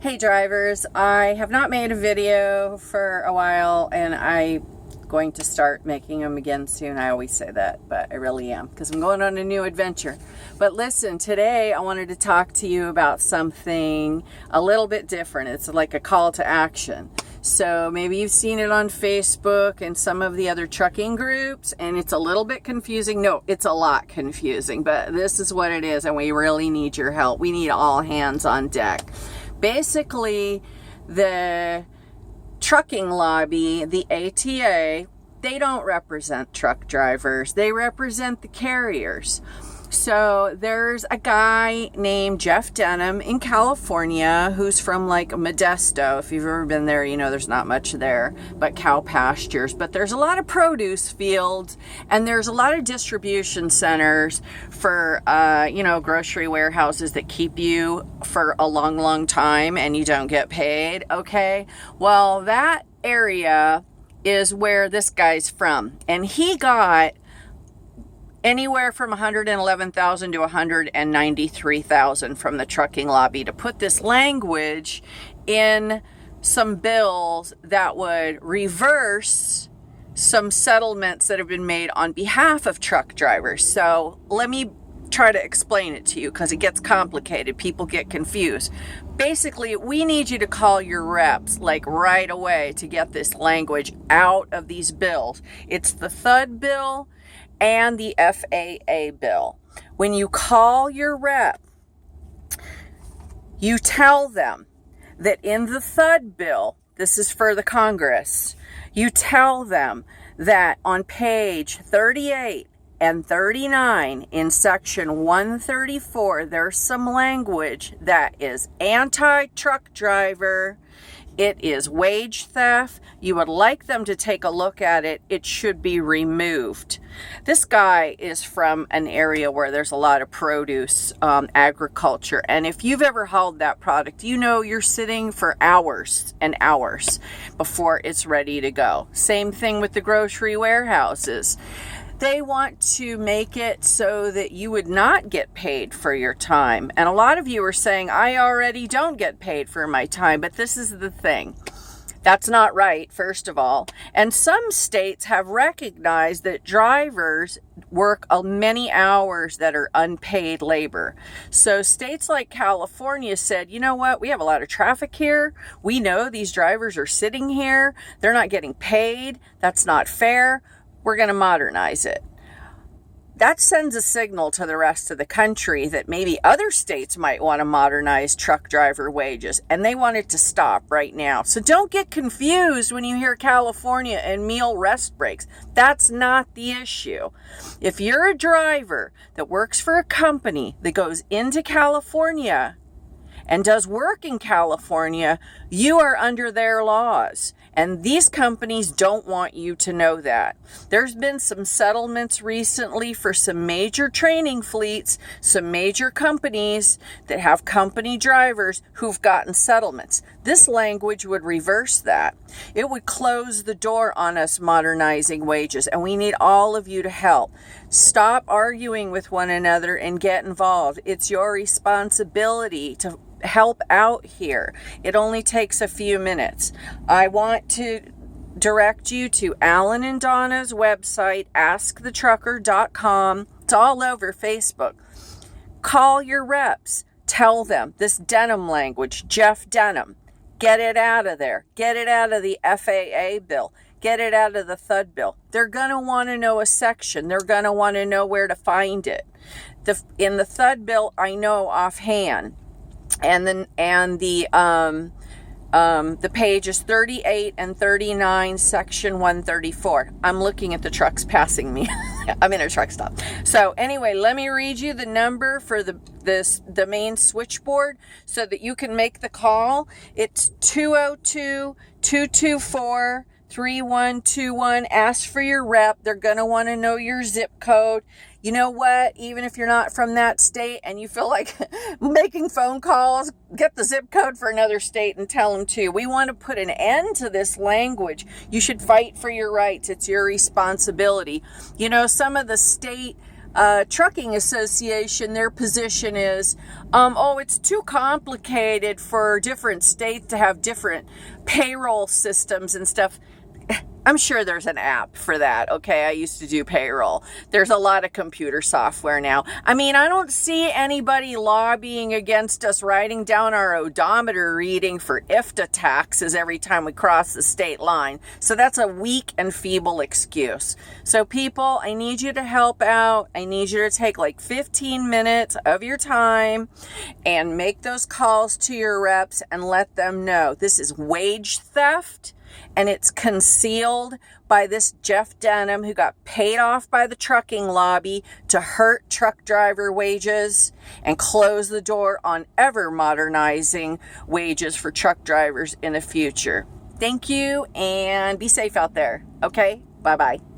Hey drivers, I have not made a video for a while and I'm going to start making them again soon. I always say that, but I really am because I'm going on a new adventure. But listen, today I wanted to talk to you about something a little bit different. It's like a call to action. So maybe you've seen it on Facebook and some of the other trucking groups, and it's a little bit confusing. No, it's a lot confusing, but this is what it is, and we really need your help. We need all hands on deck. Basically, the trucking lobby, the ATA, they don't represent truck drivers. They represent the carriers. So there's a guy named Jeff Denham in California who's from like Modesto. If you've ever been there, you know there's not much there but cow pastures. But there's a lot of produce fields and there's a lot of distribution centers for, grocery warehouses that keep you for a long, long time and you don't get paid. Okay, well, that area is where this guy's from. And he got anywhere from $111,000 to $193,000 from the trucking lobby to put this language in some bills that would reverse some settlements that have been made on behalf of truck drivers. So let me try to explain it to you because it gets complicated. People get confused. Basically, we need you to call your reps like right away to get this language out of these bills. It's the THUD bill and the FAA bill. When you call your rep, you tell them that in the THUD bill, this is for the Congress, you tell them that on page 38 and 39 in section 134, there's some language that is anti-truck driver. It is wage theft. You would like them to take a look at it. It should be removed. This guy is from an area where there's a lot of produce, agriculture. And if you've ever hauled that product, you know you're sitting for hours and hours before it's ready to go. Same thing with the grocery warehouses. They want to make it so that you would not get paid for your time. And a lot of you are saying, I already don't get paid for my time. But this is the thing. That's not right, first of all. And some states have recognized that drivers work many hours that are unpaid labor. So states like California said, you know what? We have a lot of traffic here. We know these drivers are sitting here. They're not getting paid. That's not fair. We're going to modernize it. That sends a signal to the rest of the country that maybe other states might want to modernize truck driver wages, and they want it to stop right now. So don't get confused when you hear California and meal rest breaks. That's not the issue. If you're a driver that works for a company that goes into California and does work in California, you are under their laws. And these companies don't want you to know that. There's been some settlements recently for some major training fleets, some major companies that have company drivers who've gotten settlements. This language would reverse that. It would close the door on us modernizing wages, and we need all of you to help. Stop arguing with one another and get involved. It's your responsibility to help out here. It only takes a few minutes. I want to direct you to Alan and Donna's website, askthetrucker.com. It's all over Facebook. Call your reps. Tell them this Denham language, Jeff Denham. Get it out of there. Get it out of the FAA bill. Get it out of the THUD bill. They're going to want to know a section. They're going to want to know where to find it. In the THUD bill, I know offhand. And the page is 38 and 39, section 134. I'm looking at the trucks passing me. I'm in a truck stop. So anyway, let me read you the number for the main switchboard so that you can make the call. It's 202-224-3121. Ask for your rep. They're going to want to know your zip code. You know what? Even if you're not from that state and you feel like making phone calls, get the zip code for another state and tell them to. We want to put an end to this language. You should fight for your rights. It's your responsibility. You know, some of the state trucking association, their position is, oh, it's too complicated for different states to have different payroll systems and stuff. I'm sure there's an app for that. Okay, I used to do payroll. There's a lot of computer software now. I mean, I don't see anybody lobbying against us writing down our odometer reading for IFTA taxes every time we cross the state line. So that's a weak and feeble excuse. So people, I need you to help out. I need you to take like 15 minutes of your time and make those calls to your reps and let them know this is wage theft. And it's concealed by this Jeff Denham who got paid off by the trucking lobby to hurt truck driver wages and close the door on ever modernizing wages for truck drivers in the future. Thank you and be safe out there. Okay, bye-bye.